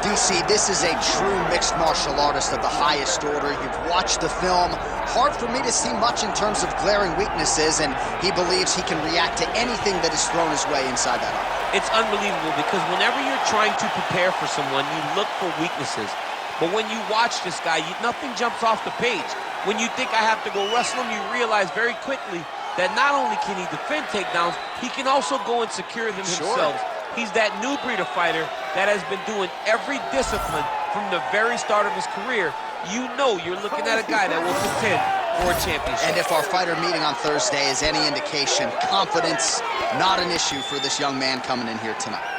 DC, this is a true mixed martial artist of the highest order. You've watched the film. Hard for me to see much in terms of glaring weaknesses, and he believes he can react to anything that is thrown his way inside that arm. It's unbelievable because whenever you're trying to prepare for someone, you look for weaknesses. But when you watch this guy, nothing jumps off the page. When you think I have to go wrestle him, you realize very quickly that not only can he defend takedowns, he can also go and secure them himself. He's that new breed of fighter that has been doing every discipline from the very start of his career. You know you're looking at a guy that will contend for a championship. And if our fighter meeting on Thursday is any indication, confidence not an issue for this young man coming in here tonight.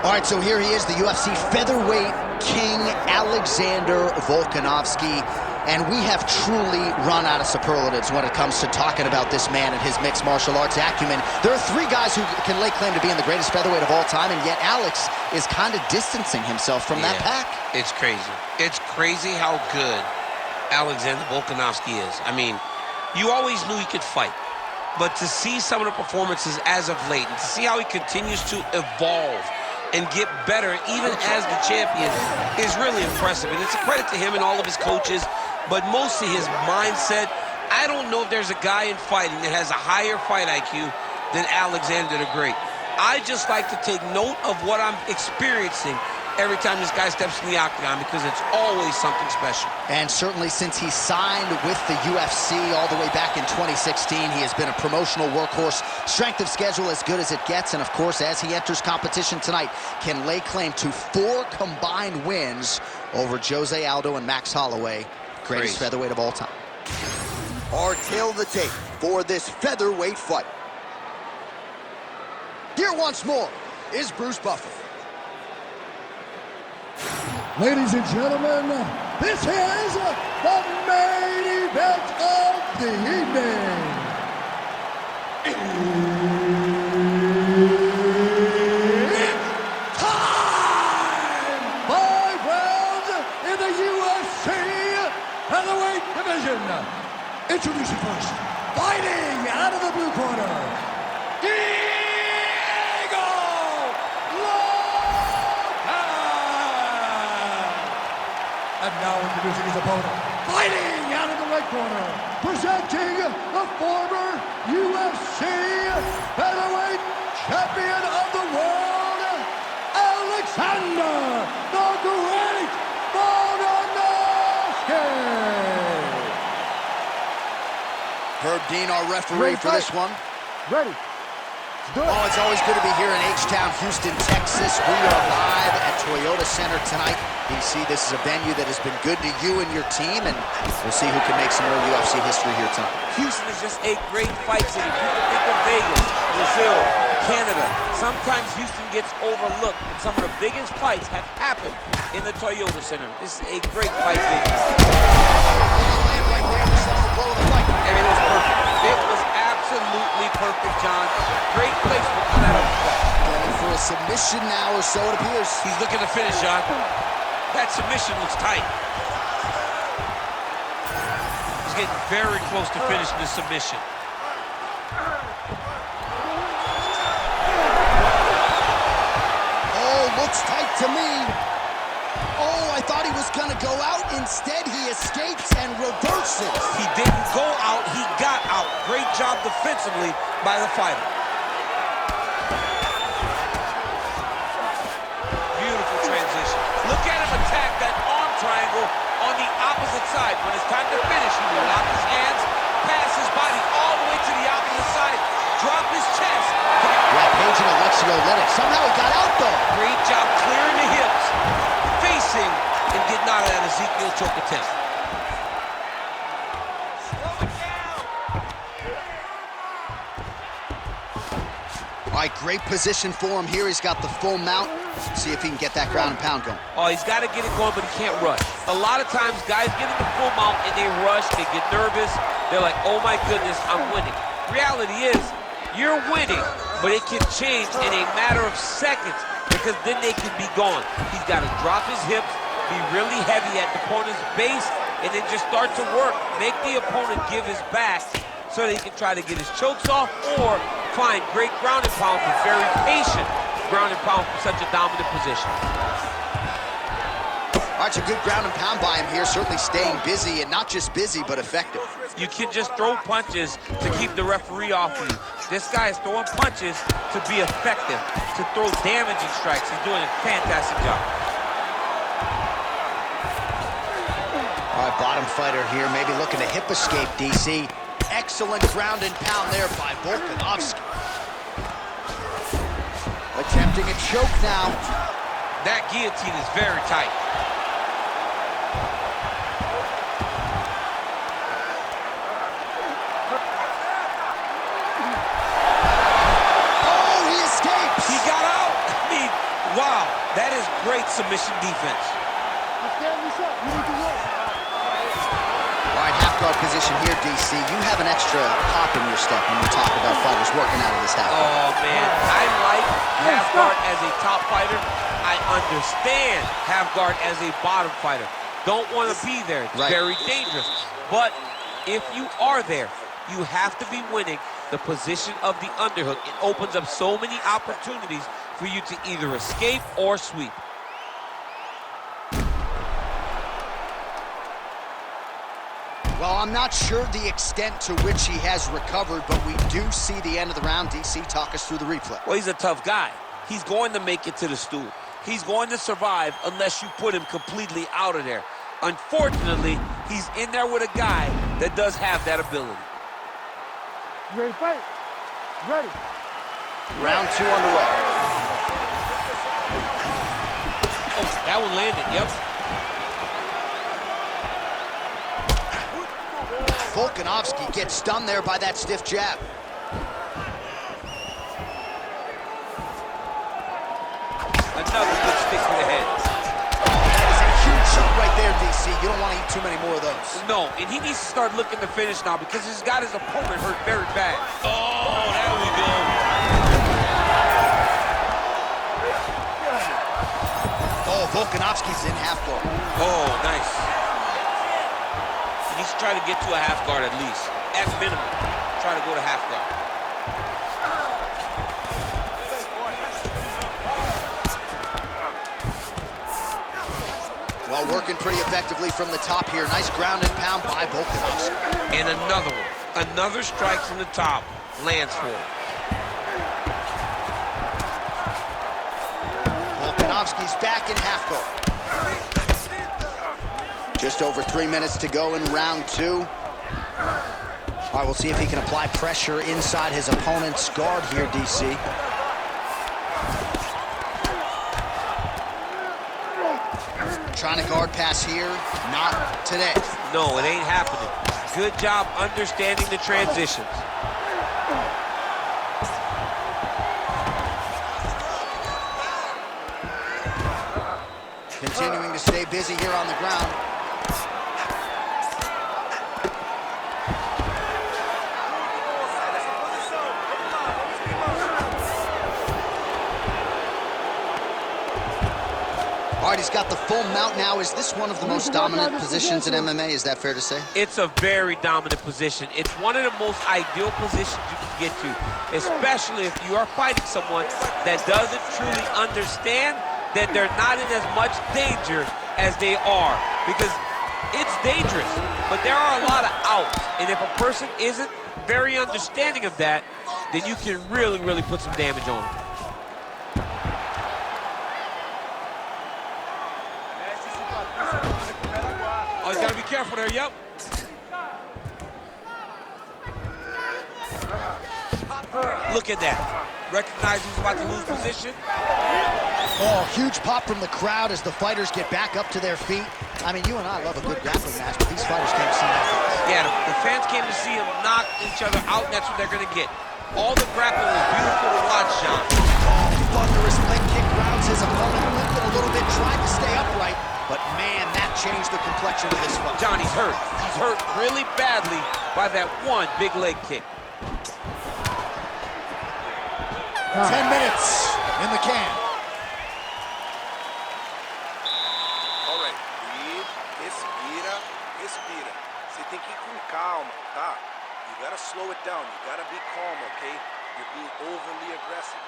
All right, so here he is, the UFC featherweight king, Alexander Volkanovski. And we have truly run out of superlatives when it comes to talking about this man and his mixed martial arts acumen. There are three guys who can lay claim to being the greatest featherweight of all time, and yet Alex is kind of distancing himself from that pack. It's crazy. It's crazy how good Alexander Volkanovski is. I mean, you always knew he could fight. But to see some of the performances as of late, and to see how he continues to evolve and get better even as the champion is really impressive. And it's a credit to him and all of his coaches, but mostly his mindset. I don't know if there's a guy in fighting that has a higher fight IQ than Alexander the Great. I just like to take note of what I'm experiencing every time this guy steps in the octagon, because it's always something special. And certainly since he signed with the UFC all the way back in 2016, he has been a promotional workhorse, strength of schedule as good as it gets, and of course, as he enters competition tonight, can lay claim to 4 combined wins over Jose Aldo and Max Holloway, greatest featherweight of all time. Our tail of the tape for this featherweight fight. Here once more is Bruce Buffer. Ladies and gentlemen, this is the main event of the evening. It's time! 5 rounds in the UFC featherweight division. Introducing first, fighting out of the blue corner, and now introducing his opponent, fighting out of the red corner, presenting the former UFC featherweight champion of the world, Alexander the Great Volkanovski. Herb Dean, our referee for this one. Ready. Oh, it's always good to be here in H-Town, Houston, Texas. We are live at Toyota Center tonight. DC, this is a venue that has been good to you and your team, and we'll see who can make some more UFC history here tonight. Houston is just a great fight city. People think of Vegas, Brazil, Canada. Sometimes Houston gets overlooked, and some of the biggest fights have happened in the Toyota Center. This is a great fight venue. I mean, it was perfect. It was absolutely perfect, John. Great placement on that uppercut. Going for a submission now, or so it appears. He's looking to finish, John. That submission looks tight. He's getting very close to finishing the submission. Oh, looks tight to me. Oh, I thought he was going to go out. Instead, he escapes and reverses. He didn't go out, he got out. Great job defensively by the fighter. Beautiful transition. Look at him attack that arm triangle on the opposite side. When it's time to finish, he will lock his hands, pass his body all the way to the opposite side, drop his chest. Yeah, Page and Alexio let it. Somehow he got out, though. Great job clearing the hips, facing, and getting out of that Ezekiel choke attempt. All right, great position for him here. He's got the full mount. See if he can get that ground and pound going. Oh, he's got to get it going, but he can't rush. A lot of times, guys get in the full mount and they rush, they get nervous. They're like, oh my goodness, I'm winning. Reality is, you're winning, but it can change in a matter of seconds because then they can be gone. He's got to drop his hips, be really heavy at the opponent's base, and then just start to work. Make the opponent give his back so that he can try to get his chokes off or find great ground and pound, but very patient ground and pound from such a dominant position. All right, it's a good ground and pound by him here, certainly staying busy, and not just busy, but effective. You can just throw punches to keep the referee off of you. This guy is throwing punches to be effective, to throw damaging strikes. He's doing a fantastic job. All right, bottom fighter here, maybe looking to hip escape, DC. Excellent ground and pound there by Volkanovski. Attempting a choke now. That guillotine is very tight. Oh, he escapes! He got out! I mean, wow, that is great submission defense. All right, half guard position here, DC. You have an extra pop in your step when you talk about fighters working out of this half guard. Oh, man, I like half guard as a top fighter. I understand half guard as a bottom fighter. Don't want to be there. It's very dangerous. But if you are there, you have to be winning the position of the underhook. It opens up so many opportunities for you to either escape or sweep. Well, I'm not sure the extent to which he has recovered, but we do see the end of the round. DC, talk us through the replay. Well, he's a tough guy. He's going to make it to the stool. He's going to survive unless you put him completely out of there. Unfortunately, he's in there with a guy that does have that ability. You ready to fight? Ready. Round 2 underway. Oh, that one landed, yep. Volkanovski gets stunned there by that stiff jab. Another good stick to the head. That is a huge shot right there, DC. You don't want to eat too many more of those. No, and he needs to start looking to finish now because he's got his opponent hurt very bad. Oh, there we go. Oh, Volkanovski's in half guard. Oh, nice. He needs to try to get to a half guard at least. At minimum, try to go to half guard. Well, working pretty effectively from the top here. Nice ground and pound by Volkanovski. And another one. Another strike from the top lands for him. Volkanovski's back in half guard. Just over 3 minutes to go in round 2. All right, we'll see if he can apply pressure inside his opponent's guard here, DC. Trying to guard pass here, not today. No, it ain't happening. Good job understanding the transitions. Continuing to stay busy here on the ground. All right, he's got the full mount now. Is this one of the most dominant positions in MMA? Is that fair to say? It's a very dominant position. It's one of the most ideal positions you can get to, especially if you are fighting someone that doesn't truly understand that they're not in as much danger as they are. Because it's dangerous, but there are a lot of outs. And if a person isn't very understanding of that, then you can really, really put some damage on them. Oh, he's got to be careful there, yep. Look at that. Recognize he's about to lose position. Oh, huge pop from the crowd as the fighters get back up to their feet. I mean, you and I love a good grappling match, but these fighters came to see that. Yeah, the fans came to see them knock each other out, and that's what they're going to get. All the grappling was beautiful to watch, John. Oh, thunderous leg kick grounds his opponent, limped a little bit, tried to stay upright, but man, that changed the complexion of this fight. John, he's hurt. He's hurt really badly by that one big leg kick. 10 minutes in the can. All right, breathe, respira, respira. Você tem que ir com calma, tá? You gotta slow it down. You gotta be calm, okay? You're being overly aggressive.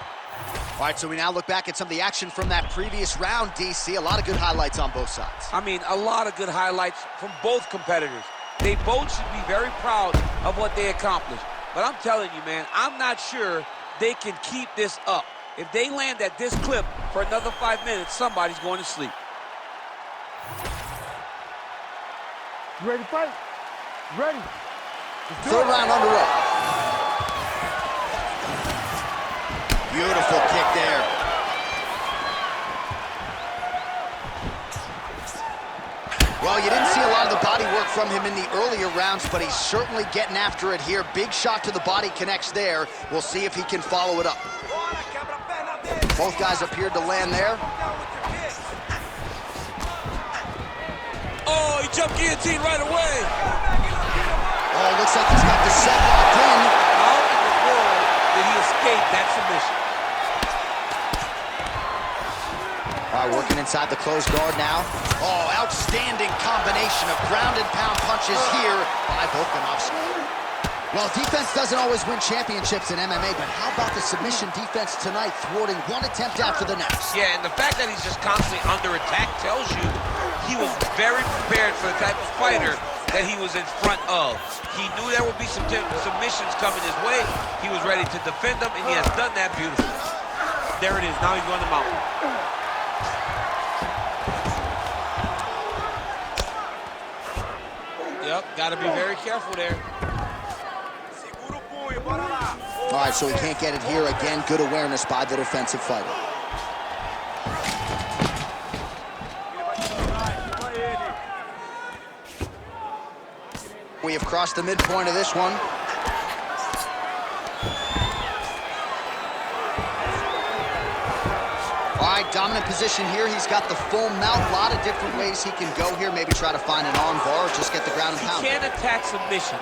All right, so we now look back at some of the action from that previous round, DC. A lot of good highlights on both sides. I mean, a lot of good highlights from both competitors. They both should be very proud of what they accomplished. But I'm telling you, man, I'm not sure they can keep this up. If they land at this clip for another 5 minutes, somebody's going to sleep. You ready to fight? Ready. Third round underway. Beautiful kick there. Well, you didn't see a lot of the body work from him in the earlier rounds, but he's certainly getting after it here. Big shot to the body connects there. We'll see if he can follow it up. Both guys appeared to land there. Oh, he jumped guillotine right away. Oh, looks like he's got the set locked in. How in the world did he escape that submission? All right, working inside the closed guard now. Oh, outstanding combination of ground and pound punches here by Volkanovski. Well, defense doesn't always win championships in MMA, but how about the submission defense tonight, thwarting one attempt after the next? Yeah, and the fact that he's just constantly under attack tells you he was very prepared for the type of fighter that he was in front of. He knew there would be some submissions coming his way. He was ready to defend them, and he has done that beautifully. There it is. Now he's going to mount. Yep, got to be very careful there. All right, so he can't get it here. Again, good awareness by the defensive fighter. We have crossed the midpoint of this one. All right, dominant position here. He's got the full mount. A lot of different ways he can go here. Maybe try to find an arm bar or just get the ground and pound. He can't attack submission,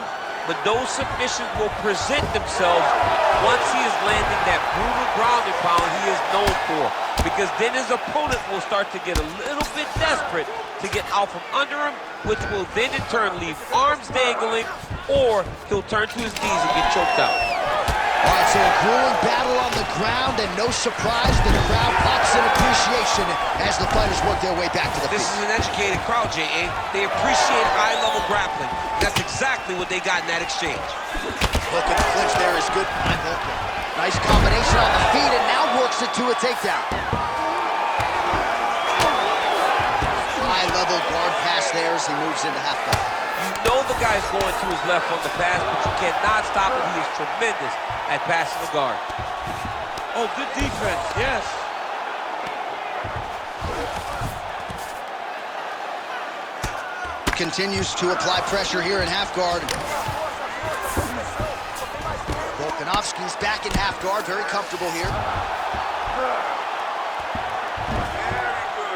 but those submissions will present themselves once he is landing that brutal ground and pound he is known for. Because then his opponent will start to get a little bit desperate to get out from under him, which will then in turn leave arms dangling, or he'll turn to his knees and get choked out. All right, so a grueling battle on the ground, and no surprise, the crowd pops in appreciation as the fighters work their way back to the This feet. is an educated crowd, J.A. They appreciate high-level grappling. That's exactly what they got in that exchange. Look at the clinch there is good by Volkan. Nice combination on the feet, and now works it to a takedown. High-level guard pass there as he moves into half guard. You know the guy's going to his left on the pass, but you cannot stop him. He is tremendous at passing the guard. Oh, good defense, yes. Continues to apply pressure here in half guard. Volkanovski's back in half guard, very comfortable here.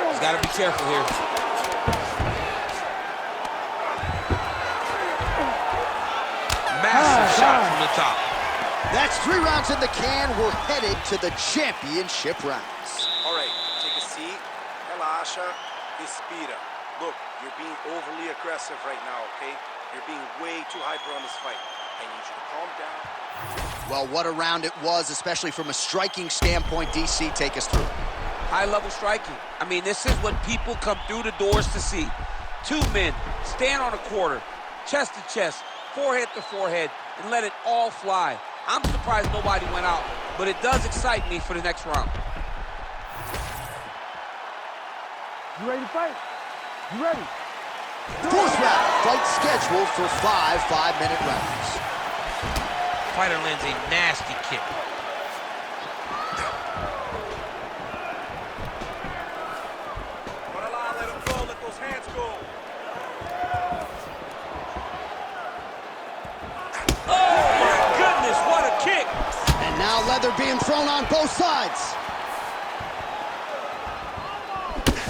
He's got to be careful here. Massive shot from the top. That's 3 rounds in the can. We're headed to the championship rounds. All right, take a seat. Relaxa. Respira. Look, you're being overly aggressive right now, okay? You're being way too hyper on this fight. I need you to calm down. Well, what a round it was, especially from a striking standpoint. DC, take us through. High-level striking. I mean, this is what people come through the doors to see. 2 men stand on a quarter, chest to chest, forehead to forehead, and let it all fly. I'm surprised nobody went out, but it does excite me for the next round. You ready to fight? You ready? 4th round, fight scheduled for 5 5-minute rounds. Fighter lands a nasty kick. Let him go. Let those hands go. Oh, my goodness, what a kick! they're being thrown on both sides.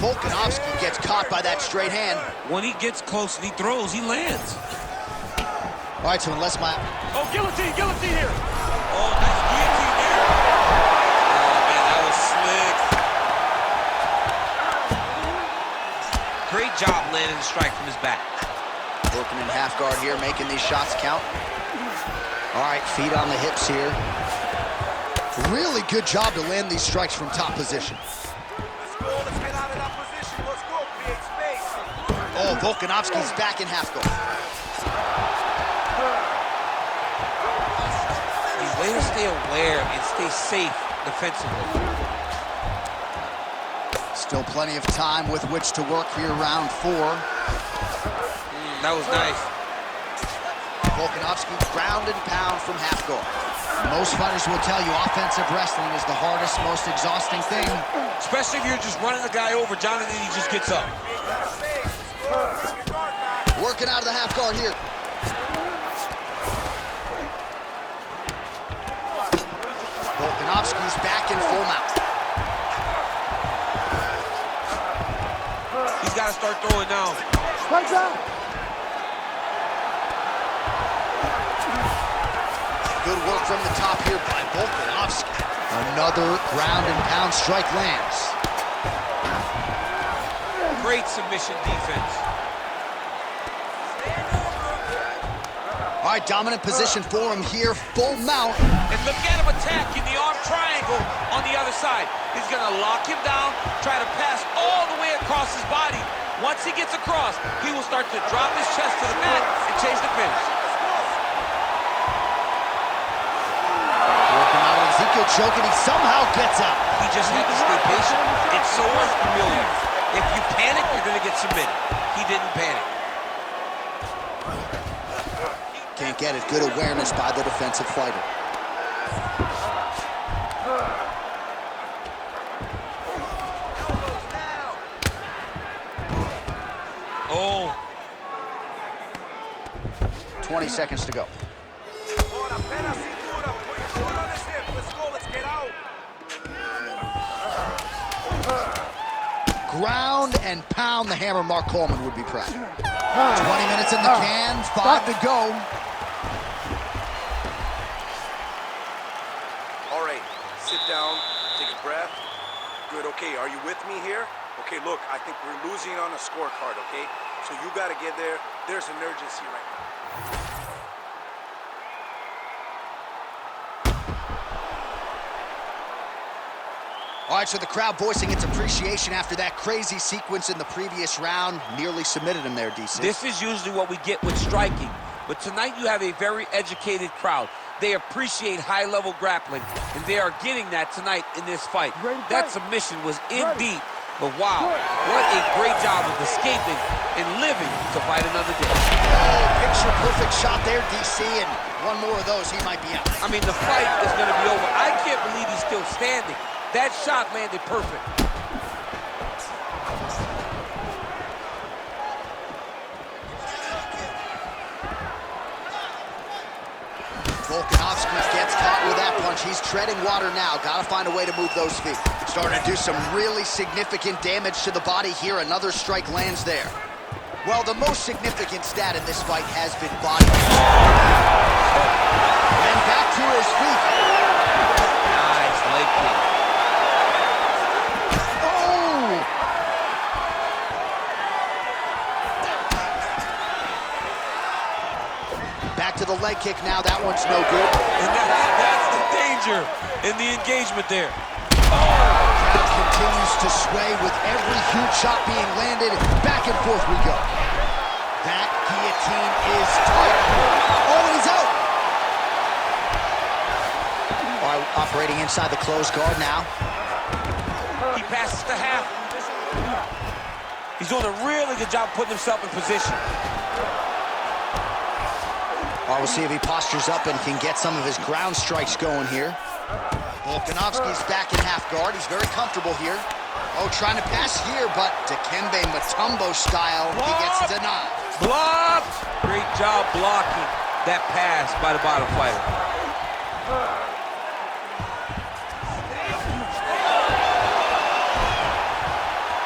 Volkanovski gets caught by that straight hand. When he gets close and he throws, he lands. All right, so unless my... Oh, guillotine here. Oh, nice guillotine there. Oh, man, that was slick. Great job landing the strike from his back. Working in half guard here, making these shots count. All right, feet on the hips here. Really good job to land these strikes from top position. Let's go. Let's get out of that position. Let's go. Create space. Oh, Volkanovski's back in half guard. Way to stay aware and stay safe defensively. Still plenty of time with which to work here, round 4. That was nice. Volkanovski ground and pound from half guard. Most fighters will tell you offensive wrestling is the hardest, most exhausting thing. Especially if you're just running the guy over, Jonathan, he just gets up. Working out of the half guard here. Volkanovski's back in full mount. He's got to start throwing now. Strike out. Good work from the top here by Volkanovski. Another ground and pound strike lands. Great submission defense. All right, dominant position for him here, full mount. And look at him attacking the arm triangle on the other side. He's going to lock him down, try to pass all the way across his body. Once he gets across, he will start to drop his chest to the mat and chase the finish. Working out Ezekiel choking, he somehow gets out. He just had to stay patient. It's so unfamiliar. If you panic, you're going to get submitted. He didn't panic. Can't get it. Good awareness by the defensive fighter. Oh. 20 seconds to go. Ground and pound the hammer. Mark Coleman would be proud. 20 minutes in the can, 5 to go. All right, sit down, take a breath. Good, okay, are you with me here? Okay, look, I think we're losing on the scorecard, okay? So you gotta get there. There's an urgency right now. All right, so the crowd voicing its appreciation after that crazy sequence in the previous round. Nearly submitted him there, DC. This is usually what we get with striking. But tonight you have a very educated crowd. They appreciate high-level grappling, and they are getting that tonight in this fight. That submission was in deep, but wow, what a great job of escaping and living to fight another day. Oh, picture-perfect shot there, DC, and one more of those, he might be out. I mean, the fight is going to be over. I can't believe he's still standing. That shot landed perfect. Volkanovski gets caught with that punch. He's treading water now. Got to find a way to move those feet. Starting to do some really significant damage to the body here. Another strike lands there. Well, the most significant stat in this fight has been body. And back to his feet. Nice leg kick. Back to the leg kick now. That one's no good. And that's the danger in the engagement there. Crowd continues to sway with every huge shot being landed. Back and forth we go. That guillotine is tight. Oh, and he's out. All right, operating inside the closed guard now. He passes to half. He's doing a really good job putting himself in position. All right, we'll see if he postures up and can get some of his ground strikes going here. Volkanovski's back in half guard. He's very comfortable here. Oh, trying to pass here, but Dikembe Mutombo style, he gets denied. Blocked! Great job blocking that pass by the bottom fighter.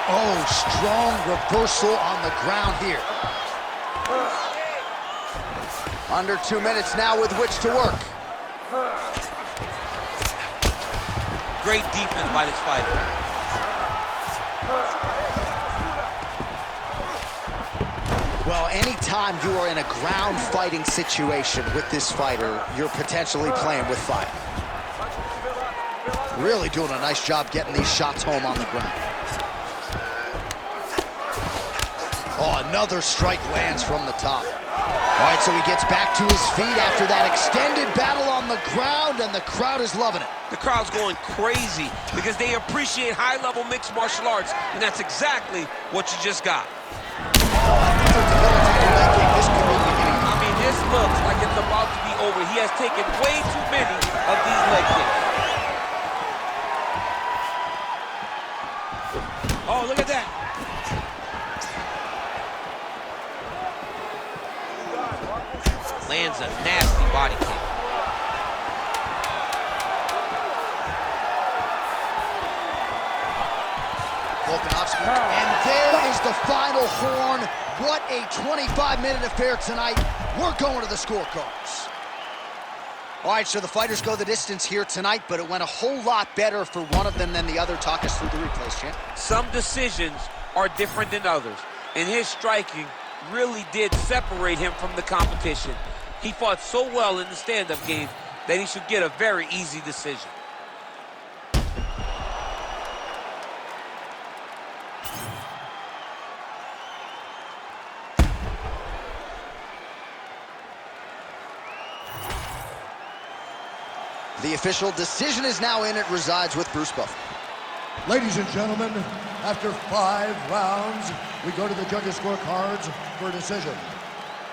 Oh, strong reversal on the ground here. Under 2 minutes now with which to work. Great defense by this fighter. Well, anytime you are in a ground fighting situation with this fighter, you're potentially playing with fire. Really doing a nice job getting these shots home on the ground. Oh, another strike lands from the top. All right, so he gets back to his feet after that extended battle on the ground, and the crowd is loving it. The crowd's going crazy because they appreciate high-level mixed martial arts, and that's exactly what you just got. I mean, this looks like it's about to be over. He has taken way too many of these leg kicks. Oh, look at that. Lands a nasty body kick. Volkanovski, and there is the final horn. What a 25-minute affair tonight. We're going to the scorecards. All right, so the fighters go the distance here tonight, but it went a whole lot better for one of them than the other. Talk us through the replays, champ. Some decisions are different than others, and his striking really did separate him from the competition. He fought so well in the stand-up game that he should get a very easy decision. The official decision is now in. It resides with Bruce Buffer. Ladies and gentlemen, after 5 rounds, we go to the judges' scorecards for a decision.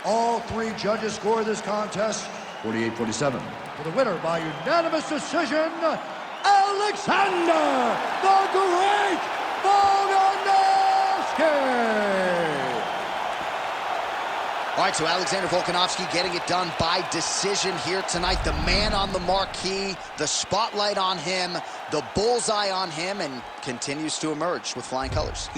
All 3 judges score this contest 48-47. For the winner by unanimous decision, Alexander the Great Volkanovski! All right, so Alexander Volkanovski getting it done by decision here tonight. The man on the marquee, the spotlight on him, the bullseye on him, and continues to emerge with flying colors.